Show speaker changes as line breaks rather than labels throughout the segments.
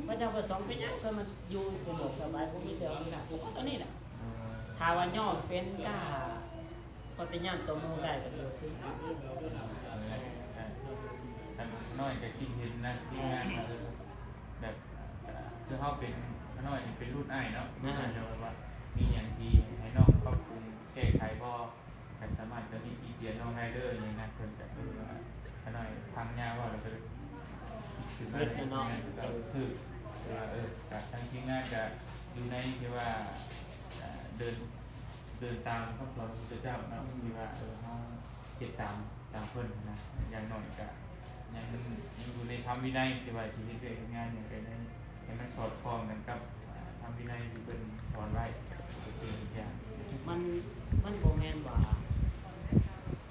พระเจ้าประสงค์เป็นหยังก็มันอยู่สงบสบายบ่มีเรื่องนี้ล่ะผมว่าตัวนี้แหละถ้าว่าย่อเป็นกล้าปฏิญาณตัวมูได้ก็ดีขึ้น
น้อยก็คิดเห็นนะที่งานแบบคือเขาเป็นน้อยเป็นรุ่นอ้ายเนาะรุ่นอ้ายจะว่ามีอย่างที่ให้น้องปรับปรุงแก้ไขพอการสามารถจะมีอีเดียน้องได้เลยอย่างนั้นเพิ่นจะน้อยทางยาวว่าเราจะคิดถึงอะไรก็คือจากทางที่งานจะอยู่ในที่ว่าเดินตามครอบครัวพระเจ้าเนาะที่ว่าเขาเก็บตามเพิ่นนะอย่างน้อยก็ยังอยู่ในธรรมวินัยที่ว่าที่เฮ็ดงานอย่างไรนั้นให้มันสอดคล้องกันกับธรรมวินัยที่เป็นสอนไว้เป็นอย่าง
มันบ่แม่นว่า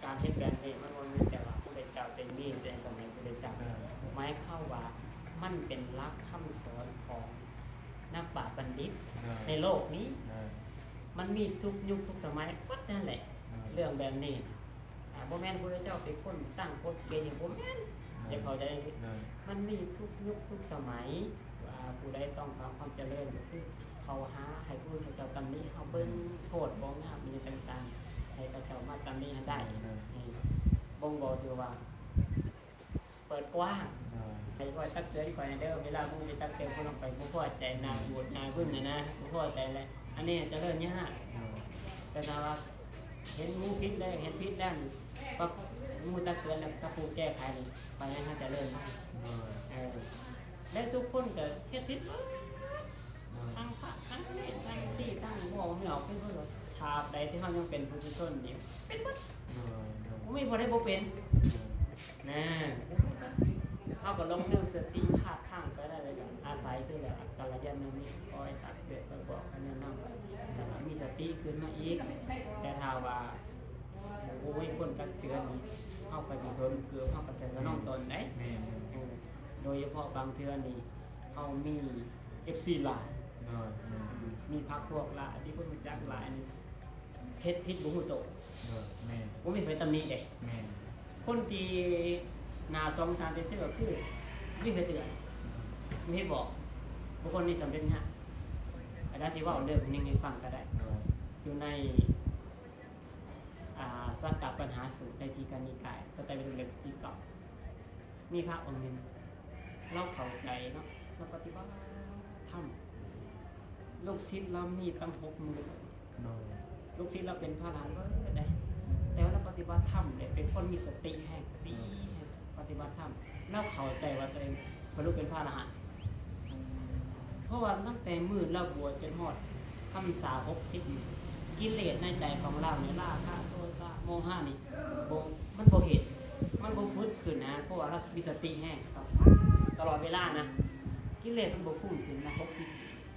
การเฮ็ดแบบนี้มันบ่แม่นแต่ว่าผู้ใดเจ้าเป็นมีแต่สมัยผู้ใดเจ้าหมายเข้าว่ามันเป็นหลักคำสอนของนักปราชญ์บัณฑิตในโลกนี้มันมีทุกยุคทุกสมัยวัดนั่นแหละเรื่องแบบนี้บ่แม่นผู้ใดเจ้าเป็นคนตั้งกฎเกณฑ์อย่างบ่แม่นจะเข้าใจสิมันมีทุกยุคทุกสมัยว่าผู้ใดต้องการความเจริญก็คือเขาหาให้ผู้เจ้าตำหนิเฮาเบิ่งโทษบ่งามมีต่างๆให้เขาเจ้ามาตำหนิให้ได้บ่งบอกถือว่าเปิดกว้างให้คอยตักเตือนคอยเด้อเวลาผู้ไปตักเตือนผู้ลงไปบ่พอใจนาบวชนาพึ่งนะบ่พอใจเลยอันนี้เจริญยากแต่ถ้าว่าเห็นงูพิษได้เห็นพิษด้านปั๊บงูตักเตือนแล้วก็ผู้แก้ไขนี่ไปให้เจริญและทุกคนก็เฮ็ดผิดทั้งพระทั้งเนรทั้งซี่ทั้งบ่ไม่ออกเป็นคนว่าทาบใดที่เฮายังเป็นผู้ที่ต้นเดียวเป็นบ่บ่มีบ่ได้บ่เป็นนะเฮาก็ลงเริ่มสติภาพทางไปได้เลยอาศัยคือแบบกัลยาณมิตรคอยตักเตือนคอยบอกกันแนะนำแล้วก็มีสติขึ้นมาอีกแต่ถ้าว่าโอ้ยคนตักเตือนนี่เฮาก็สิเพิ่มเกือบเฮาก็ใส่สนองตนได้โดยเฉพาะบางเทื่อนี่เฮามี FC หลายมีพรรคพวกหลายที่เพิ่นรู้จักหลายนี่เฮ็ดผิดบ่ฮู้โตบ่มีไผตำหนิเด้คนที่หน้า2-3เป็นซื่อก็คือมีไผเตือนมีบอกบุคคลนี้สำเร็จฮะอาจารย์สิเว้าเรื่องนึงให้ฟังก็ได้อยู่ในสักกับปัญหาสูตรในทีการนิกายก็แต่เป็นเล่มที่เก่ามีพระองค์นึงเราเข้าใจเนาะเราปฏิบัติทำลูกศิษย์เรามีตั้ง60,000ลูกศิษย์เราเป็นพระอรหันต์ได้แต่ว่าเราปฏิบัติธรรมเนี่ยเป็นคนมีสติแห่งดีปฏิบัติธรรมเราเข้าใจว่าตัวเองบรรลุเป็นพระอรหันต์เพราะว่าตั้งแต่มื้อเราบวชจนฮอดพรรษา60กิเลสในใจของเราเนี่ยราคะโทสะโมหะนี่บ่มันบ่เห็นมันบ่ฟื้นขึ้นนะเพราะว่าเรามีสติแห้งตลอดเวลานะกิเลสมันบ่ฟุ้งขึ้นนะ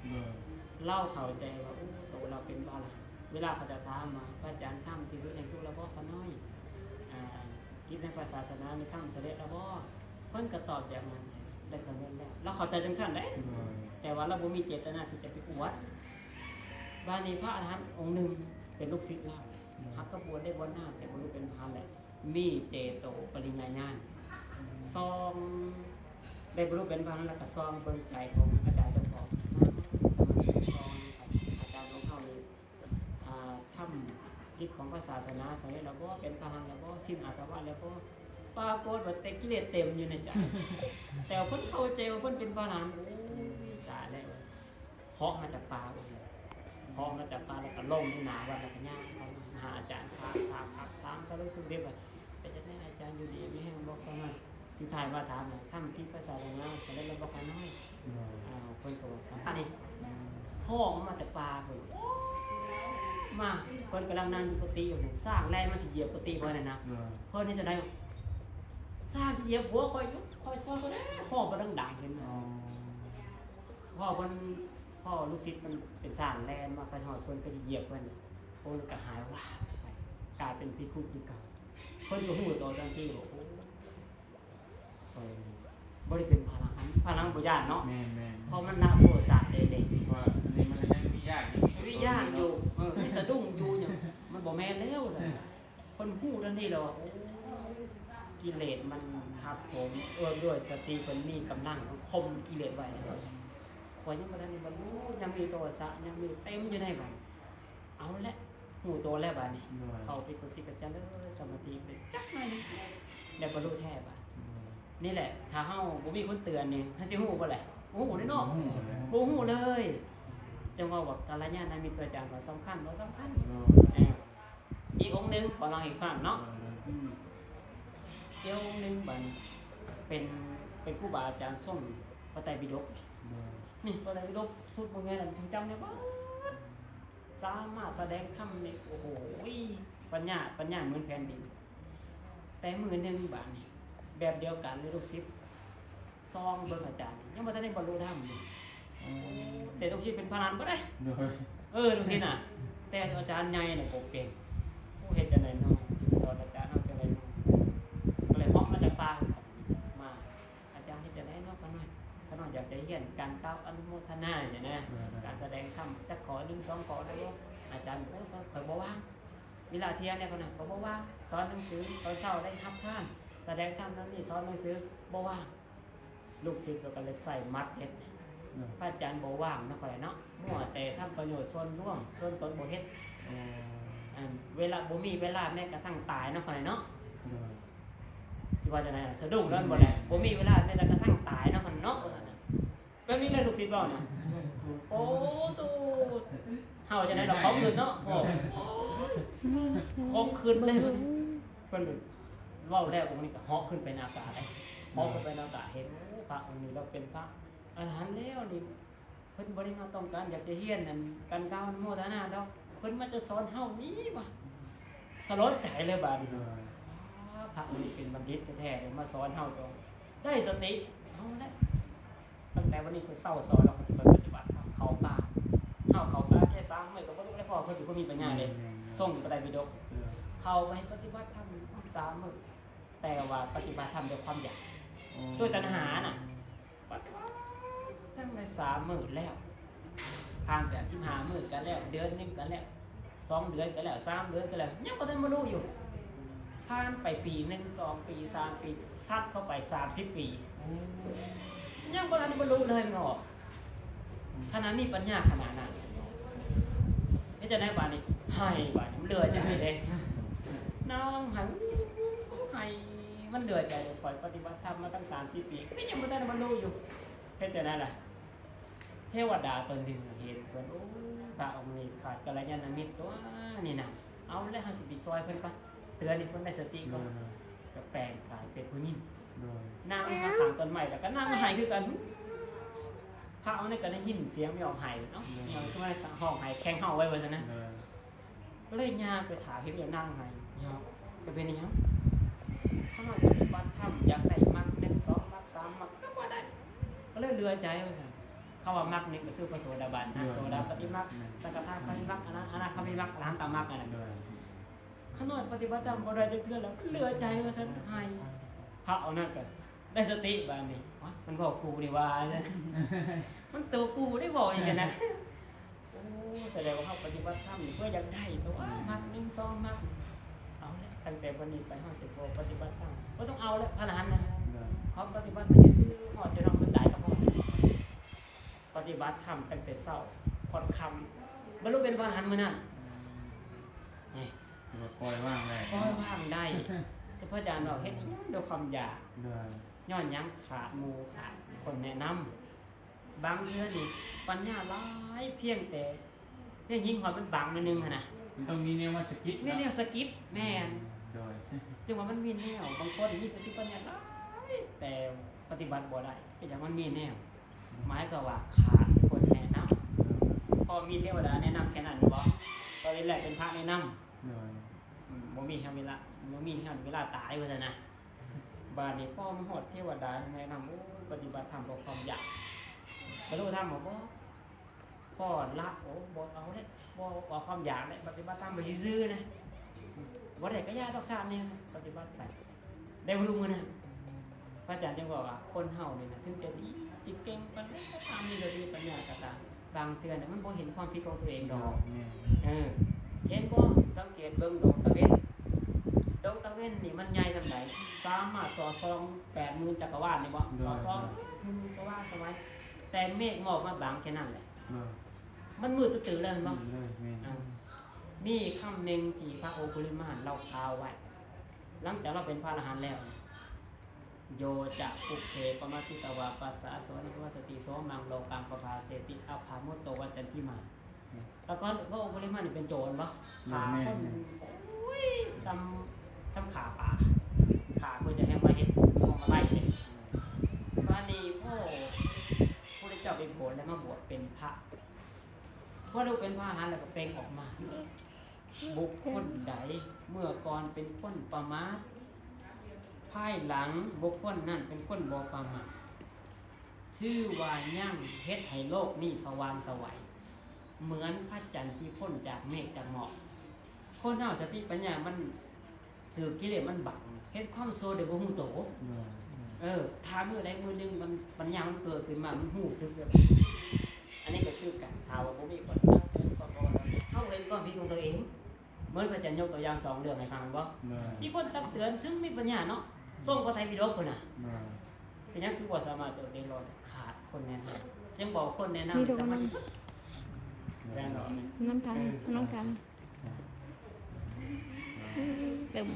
60เราเข้าใจว่าโอ้ตัวเราเป็นพระอรหันต์เวลาเขาจะถามมาพระอาจารย์ทำที่สุดในทุกระบบเขาน้อยคิดในศาสนาในทำเสด็จระบบเพิ่นก็ตอบอย่างนั้นได้สำเร็จแล้วเราเข้าใจจังซั่นได้แต่ว่าเราบ่มีเจตนาที่จะไปอวดบาลีพระอรหันต์องค์หนึ่งเป็นลูกศิษย์เราหักกระบวนได้บนหน้าแต่บรรลุเป็นพระแหละมีเจโตปริญญาญาณซองได้บรรลุเป็นพระแล้วก็ซองเบิ่งใจของอาจารย์เจ้าของซองอาจารย์ของเขานี่ทำกิจของศาสนาสำเร็จแล้วก็เป็นพระอรหันต์แล้วก็สิ้นอาสวะแล้วก็ปรากฏว่าแต่กิเลสเต็มอยู่ในใจแต่เพิ่นเข้าใจว่าเพิ่นเป็นพระอรหันต์โอ้ยตายแล้วเหาะมาจากป่าพอมาจากป่าแล้วก็ลงที่หนาวัดแล้วก็ย่างไปหาอาจารย์ถามสรุปทุกเรื่องว่าเป็นจังได๋อาจารย์อยู่ดีมีแห่งบอกว่าที่ถ่ายว่าถามทำที่ภาษาอะไรนะสำเร็จแล้วบอกกันน้อยเพิ่นก็ว่าซั่นอันนี้พ่อมาจากป่าเพิ่นมาเพิ่นกำลังนั่งอยู่กุฏิอยู่นี่สร้างแรงมาสิเหยียบกุฏิเพิ่นน่ะนะเพิ่นนี่จะได้สร้างสิเหยียบหัวคอยซ้อนก็ได้พ่อบ่ดังๆเห็นพ่อเพิ่นพ่อลูกศิษย์มันเป็นสร้างแลนมากระชอนเพิ่นก็สิเหยียบเพิ่นโอ้ก็หายว้ากลายเป็นพิคุคือเก่าเพิ่นก็ฮู้ตัวทันทีว่าโอ้บ่ได้เป็นพลังพลังบ่ย่านเนาะแม่นๆเพราะมันน่าโหสะเด้ๆว่าอันนี้มันยังมีญาติอยู่มีสะดุ้งอยู่หยังมันบ่แม่นแล้วซั่นเพิ่นฮู้ทันทีแล้วว่าโอ้ กิเลสมันทับผมด้วยสติเพิ่นมีกำลังคมกิเลสไว้นะครับขอยยังบ่ทันได้บรรลุยังมีโทสะยังมีเต็มอยู่ในบัดเอาละหูโตแล้วบัดนี้เข้าไปกุฏิกับจันสมาธิไปจักหน่อยนึงได้บรรลุแท้บัดนี่แหละถ้าเฮาบ่มีคนเตือนนี่เฮาสิฮู้บ่แหละบ่ฮู้แน่เนาะบ่ฮู้เลยจังว่ากัลยาณมิตรอาจารย์ว่าสำคัญบ่สำคัญอีกองค์หนึงบ่เล่าให้ฟังเนาะอีกองค์หนึงบัดนี้เป็นครูบาอาจารย์ส่งพระไตรปิฎกนี่พระไตรปิฎกสุดบ่แม่นผมจำได้บ่สามารถแสดงธรรมนี่โอ้โหปัญญาเหมือนแผ่นดินแต่มือหนึงบัดนี้แบบเดียวกันเลยลูกศิษย์ซองเบิ่งอาจารย์ยังบ่ทันได้บรรลุธรรมนี่แต่ลูกศิษย์เป็นพระนันบ่ได้ลูกศิษย์น่ะแต่อาจารย์ใหญ่น่ะโกเก่งผู้เฮ็ดจังได๋เนาะสอนอาจารย์เฮาจังได๋เนาะก็เลยเหาะมาจากป่ามาอาจารย์เฮ็ดจังได๋เนาะกันหน่อยก็น้อยอยากได้เรียนการกล่าวอนุโมทนาอย่างนี้การแสดงธรรมจักขอ1 2ขอได้บ่อาจารย์โอ้ข่อยบ่ว่างเวลาเที่ยงเนี่ยคนน่ะก็บ่ว่างสอนหนังสือตอนเช้าได้รับทานแสดงธรรมนั้นนี่สอนหนังสือบ่ว่างลูกศิษย์ก็เลยใส่มัดเฮ็ดพระอาจารย์บ่ว่างเนาะข่อยเนาะมั่วแต่ทำประโยชน์ส่วนรวมส่วนตนบ่เฮ็ดเวลาบ่มีเวลาแม้กระทั่งตายเนาะข่อยเนาะสิว่าจังได๋สะดุ้งแล้วบ่แหละบ่มีเวลาแม้กระทั่งตายเนาะข่อยเนาะแบบนี้เลยลูกศิษย์บ่น่ะโอ้ตูเฮาจังได๋เราของขึ้นเนาะโอ้ของขึ้นเลยเพิ่นเว้าแล้วองค์นี้ก็เหาะขึ้นไปในอากาศได้เหาะขึ้นไปในอากาศเห็นพระองค์นี้เราเป็นพระอรหันต์แล้วนี่เพิ่นบ่ได้มาต้องการอยากจะเฮียนนั่นการกล่าวอนุโมทนาดอกเพิ่นมาจะสอนเฮานี่ว่ะสลดใจเลยบาดนี้พระองค์นี้เป็นบัณฑิตแท้ๆเลยมาสอนเฮาตรงได้สติเอาละตั้งแต่วันนี้ก็เศร้าสอนเราปฏิบัติเข้าป่าเฮาเข้าป่าแค่3มื้อก็บ่รู้ได้พอเพิ่นก็มีปัญญาเลยส่งพระไตรปิฎกเข้าไปปฏิบัติธรรม3 มื้อแต่ว่าปฏิบัติธรรมด้วยความอยากด้วยตัณหาน่ะปฏิบัติจังได้3 มื้อแล้วผ่านไป15 มื้อกันแล้วเดือนนึงกันแล้ว2 เดือนกันแล้ว3 เดือนกันแล้วยังบ่ทันบรรลุอยู่ผ่านไปปี1 2 ปี3 ปีซัดเข้าไป30 ปียังบ่ทันบรรลุเลยเนาะขนาดนี้ปัญญาขนาดนั้นนี่จะได้บาดนี้ให้บาดนี้มันเหลือจังซี่เด้น้องหันให้มันเหลือใจปล่อยปฏิบัติธรรมมาตั้ง30 ปีก็ยังบ่ทันบรรลุอยู่เฮ็ดจังได๋ล่ะเทวดาตนหนึ่งเห็นเพิ่นโอ้พระองค์นี้ขาดกัลยาณมิตรตัวนี่น่ะเอาแล้วเฮาสิไปซอยเพิ่นก่อนเตือนให้เพิ่นได้สติก่อนก็แปลงกายเป็นผู้หญิงนั่งข้างต้นไม้แล้วก็นั่งไห้คือกันพระองค์นี่ก็ได้ยินเสียงไม่ออกไห้เนาะอย่างที่ว่าห้องไห้แข็งเฮาไว้ว่าซั่นนะก็เลยย่างไปถามเพิ่นว่านั่งไห้ก็เป็นอีหยังเขาว่าปฏิบัติธรรมอยากได้มรรค1 2มรรค3มรรคก็บ่ได้ก็เลยเหลือใจว่าซั่นเขาว่ามรรคนี่ก็คือพระโสดาบันโสดาปฏิมรรคสักทาคามิมรรคอนาคามิมรรคอรหันตมรรคนั่นแหละขนาดปฏิบัติธรรมบ่ได้จักเทื่อแล้วเหลือใจว่าซั่นให้พระเอานั่นก็ได้สติบาดนี้มันบอกกูนี่ว่ามันตัวกูได้บอกอย่างนั้นนะโอ้แสดงว่าเฮาปฏิบัติธรรมเพื่ออยากได้ตัวมรรค1 2มรรคเอาละตั้งแต่วันนี้ไปเฮาสิบ่ปฏิบัติธรรมบ่ต้องเอาแล้วพระอรหันต์นะเขาปฏิบัติไปซื่อๆฮอดจะต้องมันตายก็พอปฏิบัติธรรมตั้งแต่เช้าพอดค่ำบรรลุเป็นพระอรหันต์มื้อนั้นนี่
ปล่อยว่างได้
ปล่อยว่างได้แต่พระอาจารย์บอกเฮ็ดด้วยความอยากย้อนยังขาดหมู่ขาดคนแนะนำบางเรื่องนี่ปัญญาหลายเพียงแต่เรื่องยิ่งความมันบางนิดนึงหั่นน่ะ
มันต้องมีแนวมาสกิด
มีแนวสกิดแม่นถึงว่ามันมีแนวบางคนมีสติปัญญาหลายแต่ปฏิบัติบ่ได้ก็อย่างมันมีแนวหมายก็ว่าขาดคนแนะนำพอมีเทวดาแนะนำแค่นั้นบ่ตอนนี้แหละเป็นพระแนะนำบ่มีเวลาบ่มีเวลาตายว่าซั่นน่ะบาดนี้พ่อมหดเทวดาแนะนำโอ้ปฏิบัติธรรมเพราะความอยากบรรลุธรรมบ่พ่อละโอ้บ่เอาเด้บ่เอาความอยากเด้ปฏิบัติธรรมบ่ซื่อๆนะบ่ได้ก็ยาดอกซ่านนี่ปฏิบัติไปได้บรรลุมื้อนั้นพระอาจารย์จึงบอกว่าคนเฮานี่นะถึงจะดีจิตเก่งปานใดก็ตามมีสติปัญญาก็ตามบางเทื่อน่ะมันบ่เห็นความผิดของตัวเองดอกเห็นบ่สังเกตเบิ่งดวงตะเวนด กตะเว้นนี่มันใหญ่จังไดสามารถสอซอง80,000จักรวาลนี่บ่สอซองสว่างสวัยแต่เมฆหมอกมาบางแค่นั้นแหละมันมืดตื้อๆแล้วแม่นบ่มีคำหนึ่งที่พระองคุลิมานเรากล่าวไว้หลังจากเราเป็นพระอรหันต์แล้วโยจะปุเพปมาชิตวาปัสสะโสนิวัสติโสมังโลกังปภาเสติอาภามุตโตวัจจันติมาแต่ก่อนพระองคุลิมานนี่เป็นโจรบ่ขาคนโอ้ยซ้ำขาป่าขาเพื่อจะให้มาเฮ็ดของอะไรเลยมานี่พ่อพระเจ้าเป็นโผลแล้วมาบวชเป็นพระพอเราเป็นพระอรหันต์แล้วก็เปล่งออกมาบุคคลใดเมื่อก่อนเป็นคนประมาทภายหลังบุคคลนั้นเป็นคนบ่ประมาทชื่อว่ายั่งเฮ็ดให้โลกนี้สว่างไสวัยเหมือนพระจันทร์ที่พ้นจากเมฆจากหมอกคนเฮาสติปัญญามันถือกิเลสมันบังเฮ็ดความโซได้บ่ฮู้โตถ้ามื้อใดมื้อหนึงมันปัญญามันเกิดขึ้นมามันฮู้สึกแบบอันนี้ก็คือการถามว่าบ่มีคนรักก็บ่เฮาเห็นความผิดของตัวเองเหมือนพระจันทร์ยกตัวอย่าง2เรื่องให้ฟังบ่มีคนตักเตือนถึงมีปัญญาเนาะส่งพระไตรปิฎกพุ่นน่ะเป็นหยังคือบ่สามารถตัวเองรอดขาดคนแนะนำยังบอกคนแนะนำสมาธิแน่นอน
น้ำกันเต็ม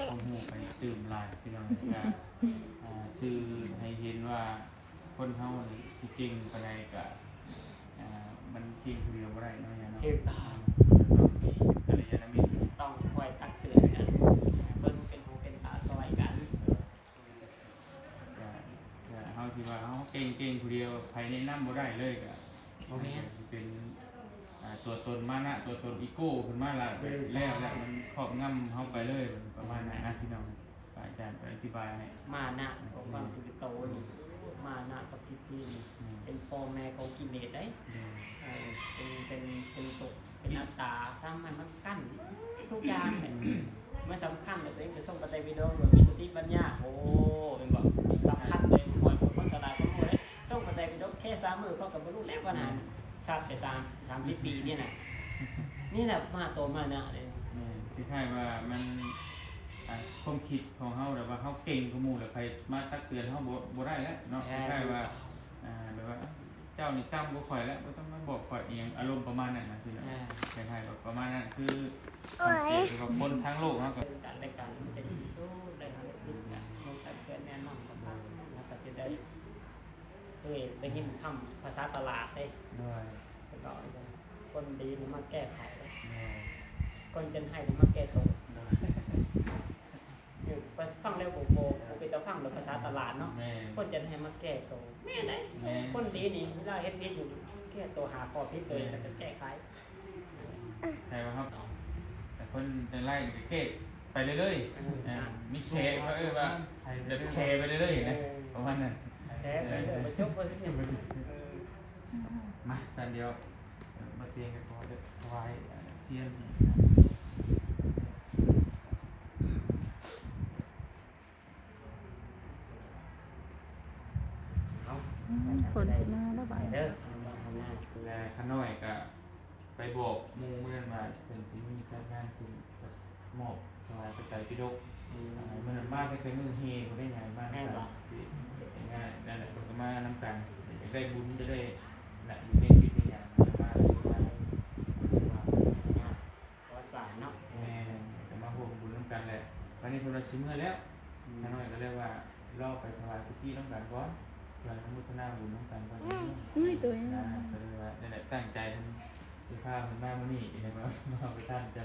เอาหูไปตื่มลายพี่น้องก็ชื่อให้เห็นว่าคนเฮานี่สิเก่งปานใดก็มันเก่งผู้เดียวบ่ได้เนาะเนาะ
เฮ็ดตาม
กัลยาณมิตร
ต้องคอยตักเตือนกันเบิ่งเป็นหูเป็นตาซอยกัน
เฮาคิดว่าเฮาเก่งผู้เดียวภายในนำบ่ได้เลยก็
บ่แม่น
สิเป็นตัวตนมานะตัวตนอีโก้ขึ้นมาละแล้วมันครอบงำเฮาไปเลยประมาณนั้นนะพี่น้องอาจารย์ไปอธิบายให้
มานะของความถือโตนี่มานะกับทิฏฐินี่เป็นพ่อแม่ของกิเลสได้เป็นตกเป็นอัตตาทำให้มันกั้นทุกอย่างเนี่ยไม่สำคัญเลยตัวเองจะส่งปฏิวิโดหรือมีสติปัญญาโอ้เป็นบอกสำคัญเลยหอยคนฉลาดคนโง่เลยส่งปฏิวิโดแค่3 มื้อเขากับบรรลุแล้วก็นานสัตว์ไป30 ปีเนี่ยนะนี่แหละมาโตมานะเลย
ที่ท้ายว่ามันความคิดของเฮาแบบว่าเฮาเก่งกว่าหมู่แล้วใครมาตักเตือนเฮาบ่ได้แล้วเนาะที่ท้ายว่าแบบว่าเจ้านี่ตั้มบ่ค่อยแล้วบ่ต้องมาบอกข่อยอีหยังอารมณ์ประมาณนั้นนะพี่น้องคล้ายๆแบบประมาณนั้นคือกับคนทั้งโลกเฮาก็
การรายการมันจะดีสู้ได้ทำให้กันลงแต่เกิดแน่นอนกับบ้างแล้วก็จะได้ยินคำภาษาตลาดได้
ด้วย
ก็คนดีนี่มาแก้ไขคนจะให้นี่มาแก้ตัวฟังแล้วโบไปต่อฟังแบบภาษาตลาดเนาะคนจะให้มาแก้ตัวแม่ไหนคนดีนี่เวลาเฮ็ดผิดอยู่แก้ตัวหาข้อผิดเลยแล้วก็แก้ไข
ใช่ป่ะครับแต่คนจะไล่เก๊กไปเรื่อยๆมีแชร์เขาว่าแบบแชร์ไปเรื่อยๆนะประมาณนั้น
แก้ไปเลยมาชกมาสิ
มาตอนเดียวมาเตียงกันพอจะไว้เทียน
ฝนสิมาแล้วบ่าย
เด้อทำหน้า
แล้วข้าน้อยก็ไปบอกมูเมื่อมาเป็นที่มีการงานคือมอบถวายปัจจัยพิดกมันมากแค่มือเฮเขาได้ไงบ้างง่ายนั่นแหละก็มาน้ำกันจะได้บุญจะได้อยู่ในชีวิตอย่างมาก
ภาษาเนาะ
แม่จะมาห่วงบุญน้ำกันแหละวันนี้เราชิมเมื่อแล้วข้าน้อยก็เรียกว่ารอบไปถวายพิธีน้ำกันก่อนเพื่อมุทนาบุญน้ำกันก่อน
ไม่ตัว
นะก็เลยว่านี่แหละตั้งใจทำที่ข้าวมันมาเมื่อนี้เห็นไหมมาไปท่านจะ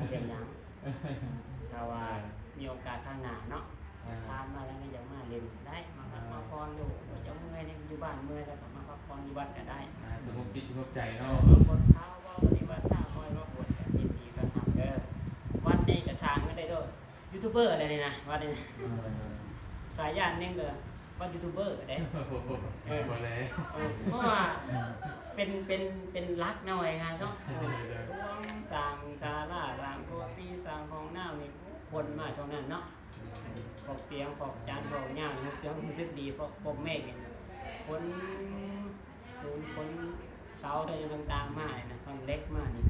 เป็นยังถ้าว่ามีโอกาสข้างหน้าเนาะทานมาแล้วก็ยังมาเล่นได้มาพักมาพรอยู่ยังเมื่อยอยู่บ้านเมื่อยแล้วก็มาพักผ่อนอยู่วัดก็ได้
สงบจิตสงบใจเนาะ
คนเช้าว่าปฏิบัติหน้าคอยว่าบวชกันยินดีกันทำเด้อวัดนี้ก็สร้างไม่ได้ด้วยยูทูบเบอร์อะไรนี่นะวัดนี้สายญาตินึงก็วัดยูทูบเบอร์เด้
พอแล้ว
เพราะว่าเป็นรักหน่อยครับเนาะร่วมสร้างศาลาสร้างโกตีสร้างห้องน้ำนี่คนมาช่วงนั้นเนาะพอกเตียงพอกจานพอกย่างนึกถึงรู้สึกดีพอกเมฆเนี่ยคนเสาอะไรต่างๆมากนะคนเล็กมากนี่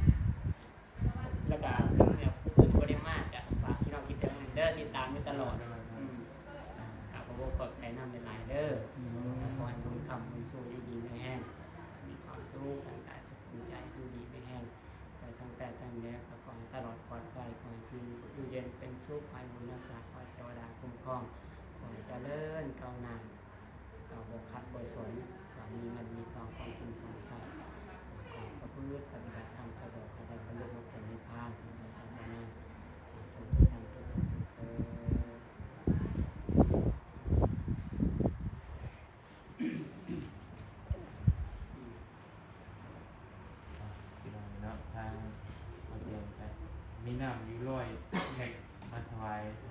แล้วก็เนี่ยผู้อื่นบริมาจะฝากที่เรา ด้อติดตามอยู่ตลอดขอบคุณขอบใจนำหลายๆเด้อขอให้บุญคำบุญสู้ดีๆไม่แห้งมีความสู้ทางกายสุขใจดูดีไม่แห้งไปทั้งแต่ทั้งเนี้ยขอให้ตลอดปลอดภัยขอให้ที่อยู่เย็นเป็นสุขภายบุญรักษาขอให้เทวดาคุ้มครองขอให้เจริญก้าวหน้าก้าวบกคัดบกสนขอมีเงินมีทองของกินของใช้ขอพระพุทธปฏิบัติธรรมสะดวกขอให้บรรลุมรรคผลนิพพานในสามวันนั้นจงได้ทำทุกคน
พี่น้องเนาะทางมาเตรียมกันมีน้ำอยู่ร้อยแขกมาถวายท